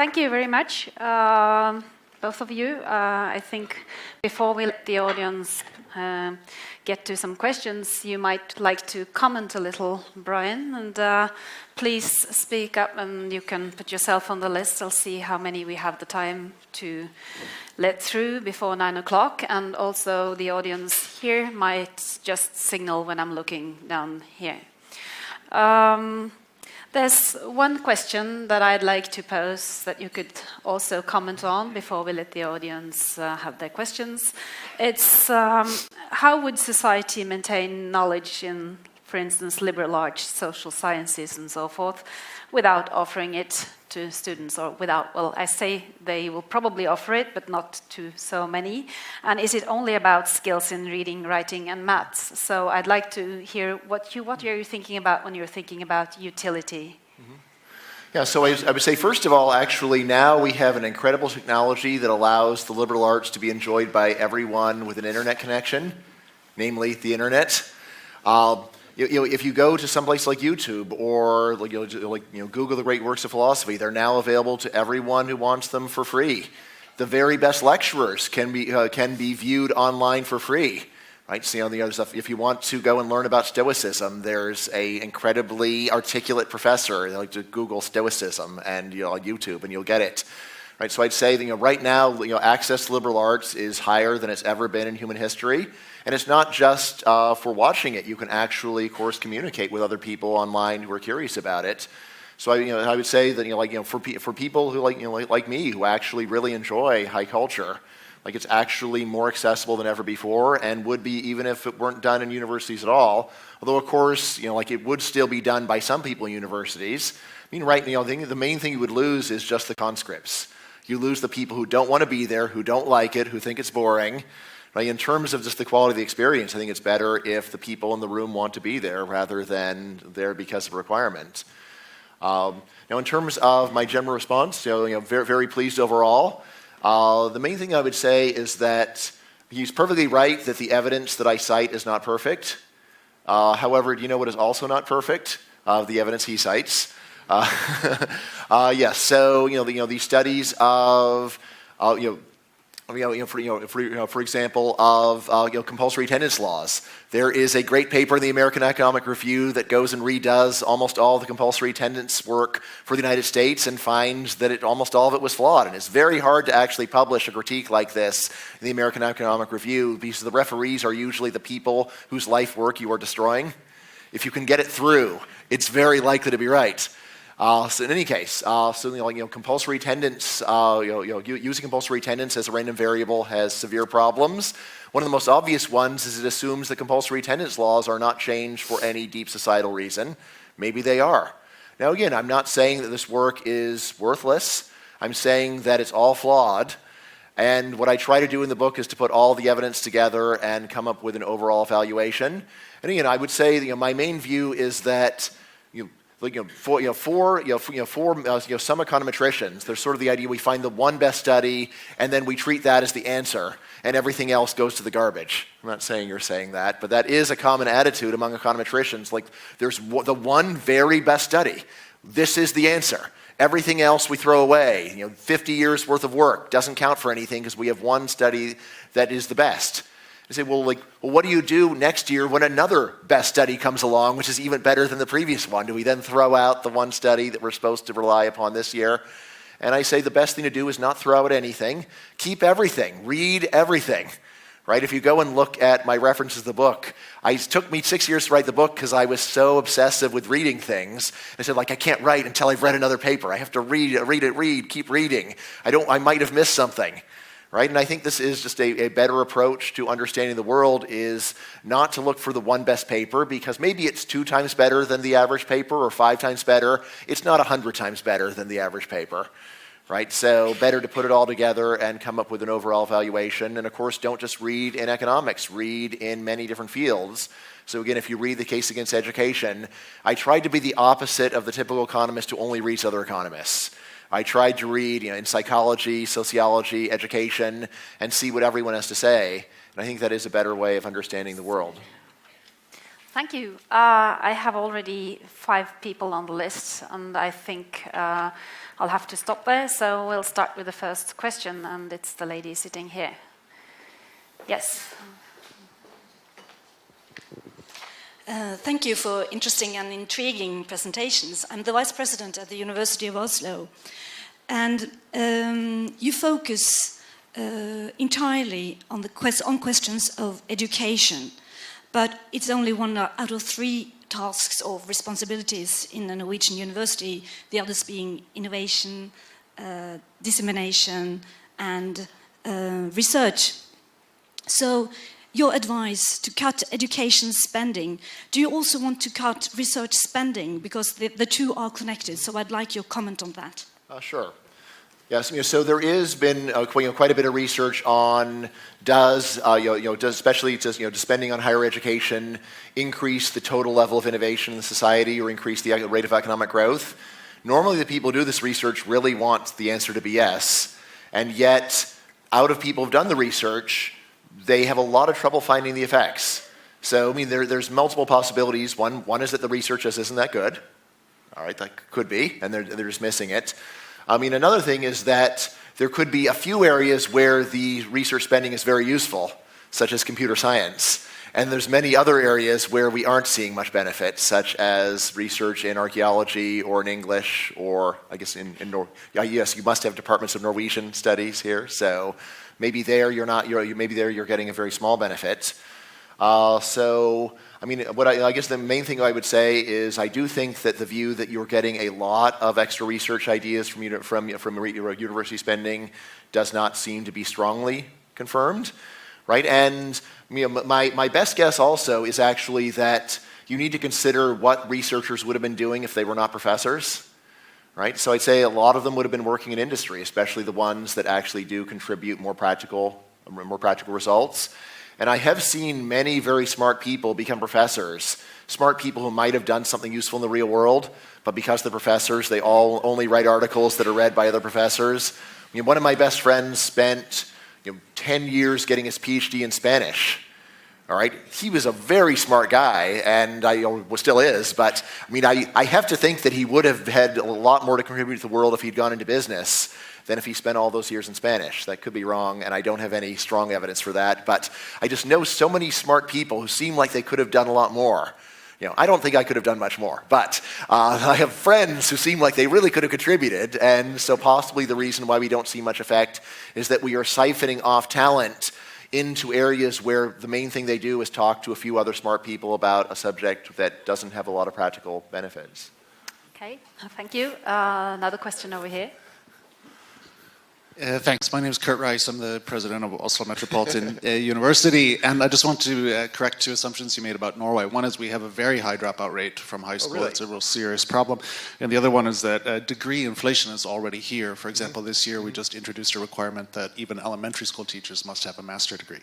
Thank you very much, both of you. I think before we let the audience get to some questions, you might like to comment a little, Bryan, and please speak up and you can put yourself on the list. I'll see how many we have the time to let through before 9 o'clock, and also the audience here might just signal when I'm looking down here. There's one question that I'd like to pose that you could also comment on before we let the audience have their questions. It's how would society maintain knowledge in, for instance, liberal arts, social sciences and so forth, without offering it to students, or without, well, I say they will probably offer it, but not to so many. And is it only about skills in reading, writing, and maths? So I'd like to hear what are you thinking about when you're thinking about utility? Mm-hmm. Yeah, so I would say, first of all, actually, now we have an incredible technology that allows the liberal arts to be enjoyed by everyone with an internet connection, namely the internet. If you go to some place like YouTube or Google the great works of philosophy, they're now available to everyone who wants them for free. The very best lecturers can be viewed online for free, right? So the other stuff. If you want to go and learn about Stoicism, there's a incredibly articulate professor. Like to Google Stoicism and on YouTube, and you'll get it. Right, so I'd say that, right now, access to liberal arts is higher than it's ever been in human history, and it's not just for watching it. You can actually, of course, communicate with other people online who are curious about it. So I would say that for people who like me, who actually really enjoy high culture, it's actually more accessible than ever before, and would be even if it weren't done in universities at all. Although, of course, it would still be done by some people in universities. I mean, right now, the main thing you would lose is just the conscripts. You lose the people who don't want to be there, who don't like it, who think it's boring. Right? In terms of just the quality of the experience, I think it's better if the people in the room want to be there rather than there because of requirement. Now, in terms of my general response, very, very pleased overall. The main thing I would say is that he's perfectly right that the evidence that I cite is not perfect. However, do you know what is also not perfect? The evidence he cites. Yes. So these studies of for example of compulsory attendance laws. There is a great paper in the American Economic Review that goes and redoes almost all the compulsory attendance work for the United States and finds that almost all of it was flawed. And it's very hard to actually publish a critique like this in the American Economic Review because the referees are usually the people whose life work you are destroying. If you can get it through, it's very likely to be right. So in any case, compulsory attendance, using compulsory attendance as a random variable has severe problems. One of the most obvious ones is it assumes that compulsory attendance laws are not changed for any deep societal reason. Maybe they are. Now again, I'm not saying that this work is worthless. I'm saying that it's all flawed. And what I try to do in the book is to put all the evidence together and come up with an overall evaluation. And again, I would say my main view is that for some econometricians, there's sort of the idea we find the one best study and then we treat that as the answer and everything else goes to the garbage. I'm not saying you're saying that, but that is a common attitude among econometricians. There's the one very best study. This is the answer. Everything else we throw away. 50 years worth of work doesn't count for anything because we have one study that is the best. I say, well, what do you do next year when another best study comes along, which is even better than the previous one? Do we then throw out the one study that we're supposed to rely upon this year? And I say the best thing to do is not throw out anything. Keep everything. Read everything. Right? If you go and look at my references to the book, it took me 6 years to write the book because I was so obsessive with reading things. I said, I can't write until I've read another paper. I have to read, keep reading. I might have missed something. Right? And I think this is just a better approach to understanding the world, is not to look for the one best paper because maybe it's 2 times better than the average paper or 5 times better. It's not 100 times better than the average paper. Right? So better to put it all together and come up with an overall evaluation. And of course, don't just read in economics. Read in many different fields. So again, if you read The Case Against Education, I tried to be the opposite of the typical economist who only reads other economists. I tried to read in psychology, sociology, education, and see what everyone has to say. And I think that is a better way of understanding the world. Thank you. I have already 5 people on the list, and I think I'll have to stop there. So we'll start with the first question, and it's the lady sitting here. Yes. Thank you for interesting and intriguing presentations. I'm the Vice President at the University of Oslo, and you focus entirely on questions of education, but it's only 1 out of 3 tasks or responsibilities in a Norwegian university, the others being innovation, dissemination, and research. So, your advice to cut education spending, do you also want to cut research spending? Because the two are connected, so I'd like your comment on that. Sure. Yes, so there has been quite a bit of research on does especially does spending on higher education increase the total level of innovation in the society or increase the rate of economic growth? Normally the people who do this research really want the answer to be yes, and yet out of people who've done the research, they have a lot of trouble finding the effects. So, there's multiple possibilities. One is that the research just isn't that good. All right, that could be, and they're just missing it. Another thing is that there could be a few areas where the research spending is very useful, such as computer science. And there's many other areas where we aren't seeing much benefit, such as research in archaeology or in English, or I guess yes, you must have departments of Norwegian studies here. So maybe there you're getting a very small benefit. I guess the main thing I would say is I do think that the view that you're getting a lot of extra research ideas from university spending does not seem to be strongly confirmed, right? And my best guess also is actually that you need to consider what researchers would have been doing if they were not professors, right? So I'd say a lot of them would have been working in industry, especially the ones that actually do contribute more practical results. And I have seen many very smart people become professors, smart people who might have done something useful in the real world, but because they're professors, they all only write articles that are read by other professors. One of my best friends spent 10 years getting his PhD in Spanish. All right, he was a very smart guy, and still is, but I have to think that he would have had a lot more to contribute to the world if he'd gone into business than if he spent all those years in Spanish. That could be wrong, and I don't have any strong evidence for that, but I just know so many smart people who seem like they could have done a lot more. I don't think I could have done much more, but I have friends who seem like they really could have contributed, and so possibly the reason why we don't see much effect is that we are siphoning off talent into areas where the main thing they do is talk to a few other smart people about a subject that doesn't have a lot of practical benefits. Okay, thank you. Another question over here. Thanks. My name is Kurt Rice. I'm the president of Oslo Metropolitan University, and I just want to correct 2 assumptions you made about Norway. One is we have a very high dropout rate from high school. Really? It's a real serious problem. And the other one is that degree inflation is already here. For example, this year we just introduced a requirement that even elementary school teachers must have a master's degree.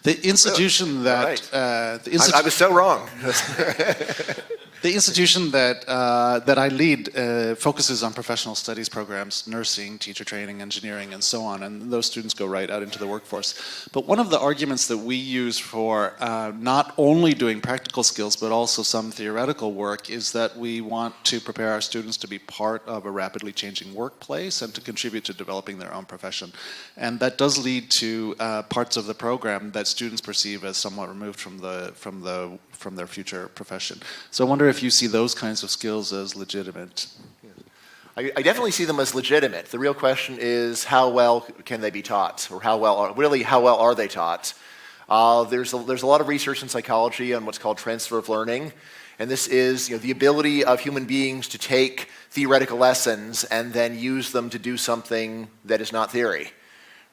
The institution that... Right. I was so wrong. The institution that I lead focuses on professional studies programs, nursing, teacher training, engineering, and so on, and those students go right out into the workforce. But one of the arguments that we use for not only doing practical skills, but also some theoretical work, is that we want to prepare our students to be part of a rapidly changing workplace and to contribute to developing their own profession. And that does lead to parts of the program that students perceive as somewhat removed from their future profession. So I wonder if you see those kinds of skills as legitimate. I definitely see them as legitimate. The real question is how well can they be taught, or how well are they taught? There's a lot of research in psychology on what's called transfer of learning, and this is the ability of human beings to take theoretical lessons and then use them to do something that is not theory,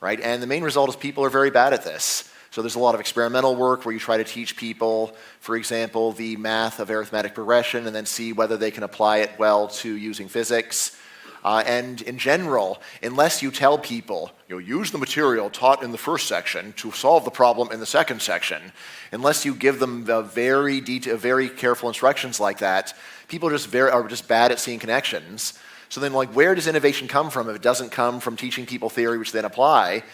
right? And the main result is people are very bad at this. So there's a lot of experimental work where you try to teach people, for example, the math of arithmetic progression and then see whether they can apply it well to using physics. And in general, unless you tell people, use the material taught in the first section to solve the problem in the second section, unless you give them the very careful instructions like that, people are just bad at seeing connections. So then, where does innovation come from if it doesn't come from teaching people theory which they then apply?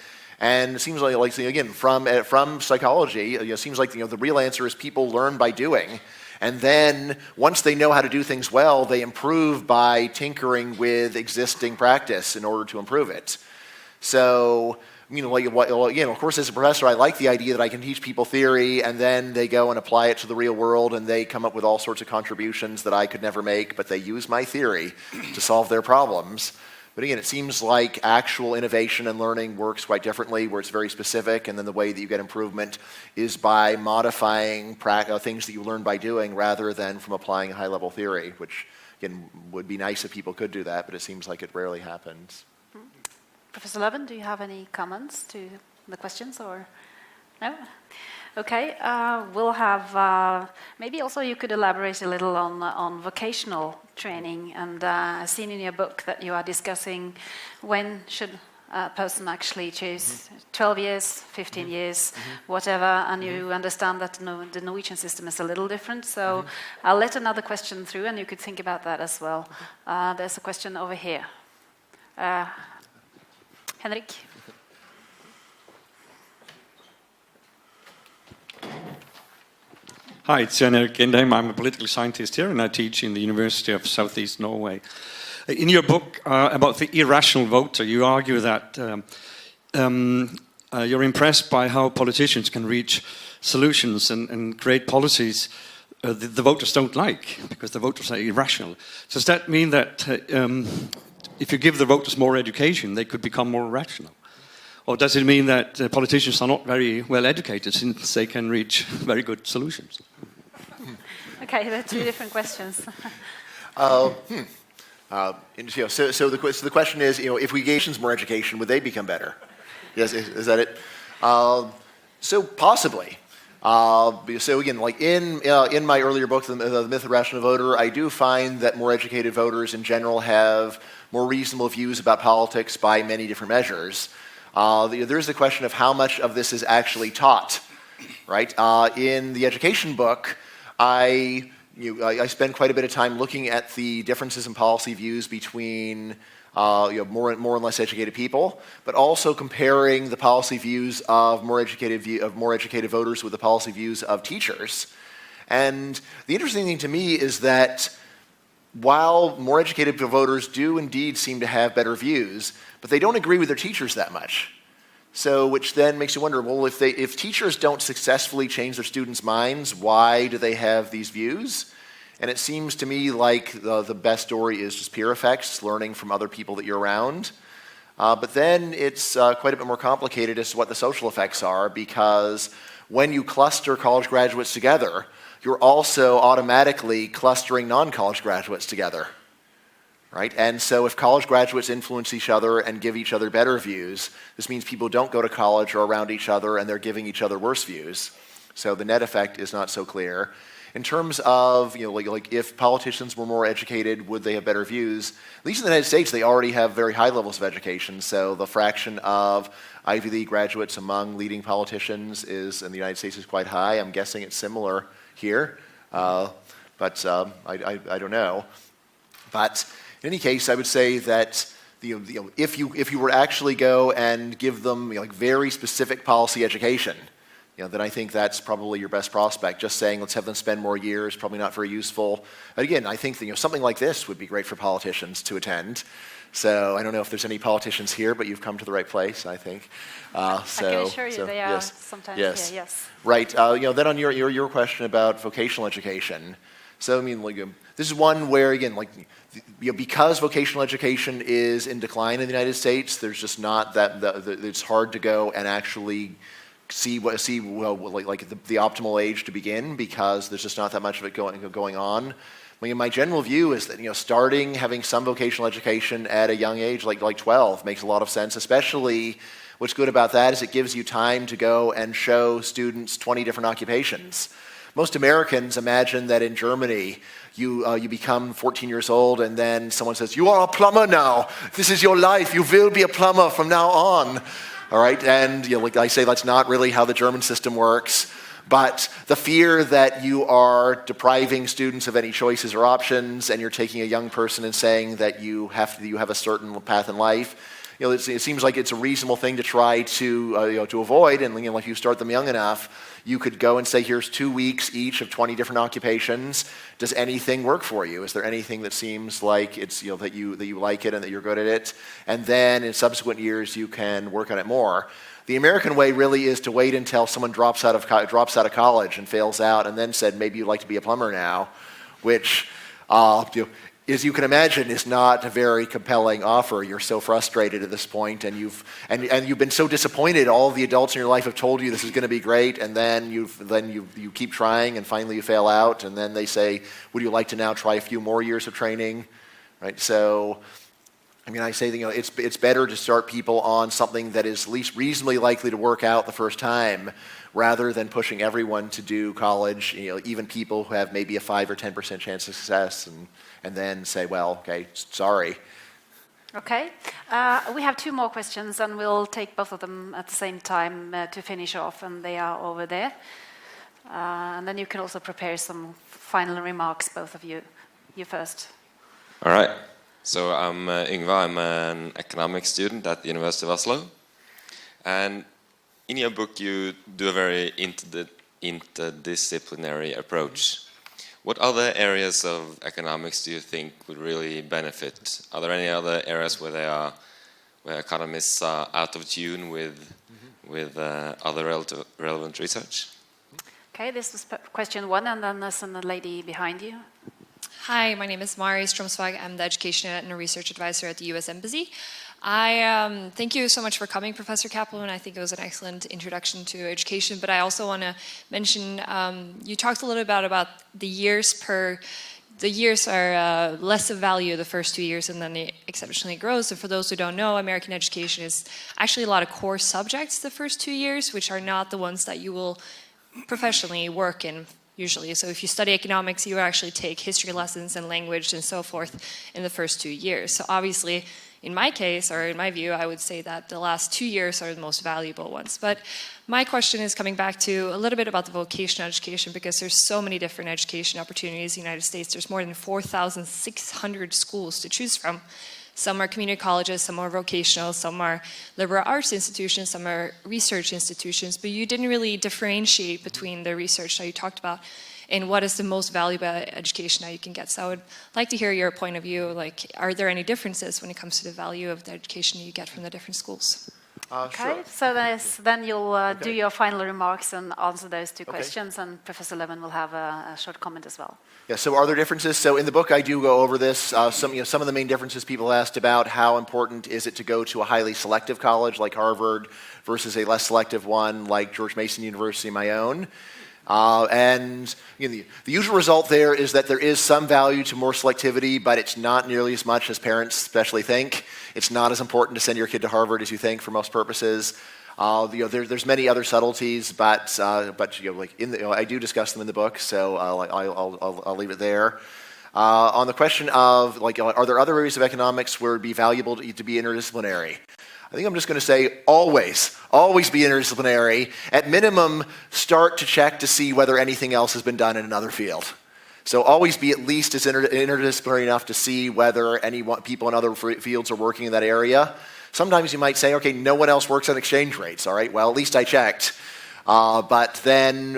And it seems like again, from psychology, it seems like the real answer is people learn by doing. And then once they know how to do things well, they improve by tinkering with existing practice in order to improve it. So, of course, as a professor, I like the idea that I can teach people theory and then they go and apply it to the real world and they come up with all sorts of contributions that I could never make, but they use my theory to solve their problems. But again, it seems like actual innovation and learning works quite differently, where it's very specific, and then the way that you get improvement is by modifying things that you learn by doing rather than from applying high-level theory, which, again, would be nice if people could do that, but it seems like it rarely happens. Professor Leuven, do you have any comments to the questions, or no? Okay, we'll have, maybe also you could elaborate a little on vocational training, and I've seen in your book that you are discussing when should a person actually choose 12 years, 15 years, whatever, and you understand that the Norwegian system is a little different, so I'll let another question through and you could think about that as well. There's a question over here. Henrik? Hi, it's Jan Erik Indheim. I'm a political scientist here and I teach in the University of Southeast Norway. In your book about the irrational voter, you argue that you're impressed by how politicians can reach solutions and create policies the voters don't like, because the voters are irrational. Does that mean that if you give the voters more education, they could become more rational? Or does it mean that politicians are not very well educated since they can reach very good solutions? Okay, they're two different questions. So the question is, if we gave more education, would they become better? Yes, is that it? So possibly. So again, like in my earlier book, The Myth of the Rational Voter, I do find that more educated voters in general have more reasonable views about politics by many different measures. There's the question of how much of this is actually taught, right? In the education book, I spend quite a bit of time looking at the differences in policy views between more and less educated people, but also comparing the policy views of more educated voters with the policy views of teachers. And the interesting thing to me is that while more educated voters do indeed seem to have better views, but they don't agree with their teachers that much. So, which then makes you wonder, well, if teachers don't successfully change their students' minds, why do they have these views? And it seems to me like the best story is just peer effects, learning from other people that you're around. But then it's quite a bit more complicated as to what the social effects are, because when you cluster college graduates together, you're also automatically clustering non-college graduates together, right? And so if college graduates influence each other and give each other better views, this means people don't go to college or around each other and they're giving each other worse views. So the net effect is not so clear. In terms of, like if politicians were more educated, would they have better views? At least in the United States, they already have very high levels of education. So the fraction of Ivy League graduates among leading politicians in the United States is quite high. I'm guessing it's similar here, but I don't know. But in any case, I would say that if you were to actually go and give them very specific policy education, then I think that's probably your best prospect. Just saying, let's have them spend more years, probably not very useful. But again, I think that, something like this would be great for politicians to attend. So I don't know if there's any politicians here, but you've come to the right place, I think. I can assure you they are sometimes here, yes. Right. Then on your question about vocational education. So I mean, this is one where, again, because vocational education is in decline in the United States, there's just not it's hard to go and actually see the optimal age to begin, because there's just not that much of it going on. I mean, my general view is that having some vocational education at a young age, like 12, makes a lot of sense. Especially, what's good about that is it gives you time to go and show students 20 different occupations. Most Americans imagine that in Germany you become 14 years old and then someone says, "You are a plumber now. This is your life. You will be a plumber from now on." All right, and like I say, that's not really how the German system works. But the fear that you are depriving students of any choices or options, and you're taking a young person and saying that you have a certain path in life, it seems like it's a reasonable thing to try to to avoid. And if you start them young enough, you could go and say, here's 2 weeks each of 20 different occupations. Does anything work for you? Is there anything that seems like it's that you like it and that you're good at it? And then in subsequent years you can work on it more. The American way really is to wait until someone drops out of college and fails out, and then said, maybe you'd like to be a plumber now, which, as you can imagine, is not a very compelling offer. You're so frustrated at this point, and you've been so disappointed. All of the adults in your life have told you this is going to be great, and then you keep trying, and finally you fail out, and then they say, would you like to now try a few more years of training, right? So, I say it's better to start people on something that is at least reasonably likely to work out the first time, rather than pushing everyone to do college. Even people who have maybe a 5 or 10% chance of success, and then say, well, okay, sorry. Okay. We have 2 more questions, and we'll take both of them at the same time to finish off, and they are over there. And then you can also prepare some final remarks, both of you. You first. All right. So I'm Yngve. I'm an economics student at the University of Oslo. And in your book, you do a very interdisciplinary approach. What other areas of economics do you think would really benefit? Are there any other areas where economists are out of tune with other relevant research? Okay, this is question 1, and then there's a lady behind you. Hi, my name is Mari Stromsvag. I'm the Education and Research Advisor at the U.S. Embassy. I thank you so much for coming, Professor Caplan. I think it was an excellent introduction to education, but I also want to mention, you talked a little bit about the years are less of value the first 2 years, and then it exceptionally grows. So for those who don't know, American education is actually a lot of core subjects the first 2 years, which are not the ones that you will professionally work in usually. So if you study economics, you actually take history lessons and language and so forth in the first 2 years. So obviously, in my case, or in my view, I would say that the last 2 years are the most valuable ones. But my question is coming back to a little bit about the vocational education, because there's so many different education opportunities in the United States. There's more than 4,600 schools to choose from. Some are community colleges, some are vocational, some are liberal arts institutions, some are research institutions, but you didn't really differentiate between the research that you talked about and what is the most valuable education that you can get. So I would like to hear your point of view. Like, are there any differences when it comes to the value of the education you get from the different schools? Okay, sure. So then you'll do your final remarks and answer those 2 questions, and Professor Leuven will have a short comment as well. Yeah, so are there differences? So in the book I do go over this. Some of the main differences people asked about: how important is it to go to a highly selective college like Harvard versus a less selective one like George Mason University, my own. And the usual result there is that there is some value to more selectivity, but it's not nearly as much as parents especially think. It's not as important to send your kid to Harvard as you think for most purposes. There's many other subtleties, but I do discuss them in the book, so I'll leave it there. On the question of are there other areas of economics where it'd be valuable to be interdisciplinary? I think I'm just going to say always be interdisciplinary. At minimum, start to check to see whether anything else has been done in another field. So always be at least as interdisciplinary enough to see whether people in other fields are working in that area. Sometimes you might say, okay, no one else works on exchange rates. All right, well, at least I checked. But then,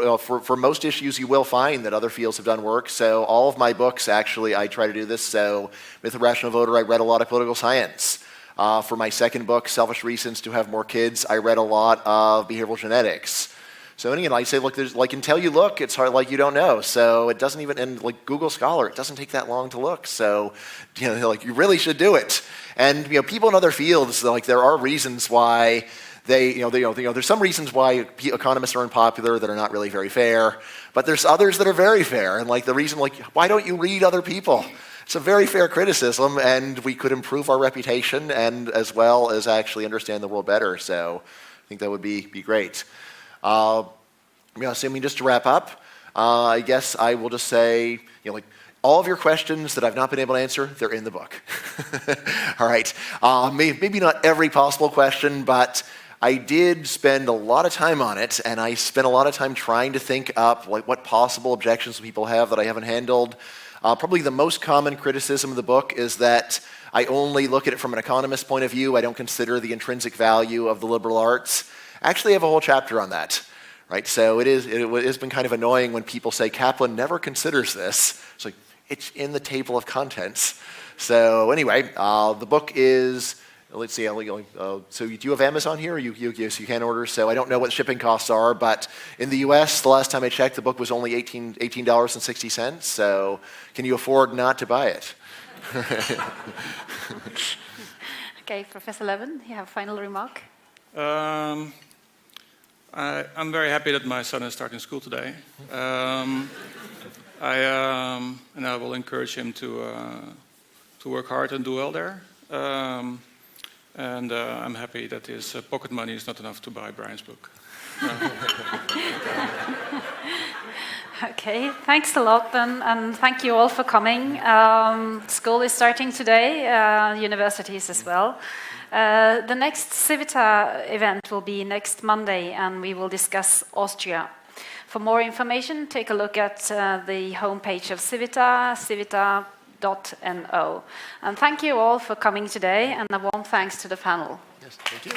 for most issues, you will find that other fields have done work. So all of my books, actually, I try to do this. So with The Rational Voter, I read a lot of political science. For my second book, Selfish Reasons to Have More Kids, I read a lot of behavioral genetics. So I say, look, there's until you look, it's hard, you don't know. So it doesn't even, and Google Scholar, it doesn't take that long to look. So, you really should do it. And, people in other fields, there are reasons why there's some reasons why economists are unpopular that are not really very fair, but there's others that are very fair. And the reason, why don't you read other people? It's a very fair criticism, and we could improve our reputation and as well as actually understand the world better. So I think that would be great. Just to wrap up, I guess I will just say, all of your questions that I've not been able to answer, they're in the book. All right. Maybe not every possible question, but I did spend a lot of time on it, and I spent a lot of time trying to think up what possible objections people have that I haven't handled. Probably the most common criticism of the book is that I only look at it from an economist point of view. I don't consider the intrinsic value of the liberal arts. I actually have a whole chapter on that. Right? So it has been kind of annoying when people say Caplan never considers this. It's like, it's in the table of contents. So anyway, the book is, let's see, so do you have Amazon here? Yes, you can order. So I don't know what shipping costs are, but in the US, the last time I checked, the book was only $18.60. So can you afford not to buy it? Okay, Professor Leuven, you have a final remark? I'm very happy that my son is starting school today. And I will encourage him to work hard and do well there. And I'm happy that his pocket money is not enough to buy Bryan's book. Okay, thanks a lot then, and thank you all for coming. School is starting today, universities as well. The next Civita event will be next Monday, and we will discuss Austria. For more information, take a look at the homepage of Civita, civita.no. And thank you all for coming today, and a warm thanks to the panel. Yes, thank you.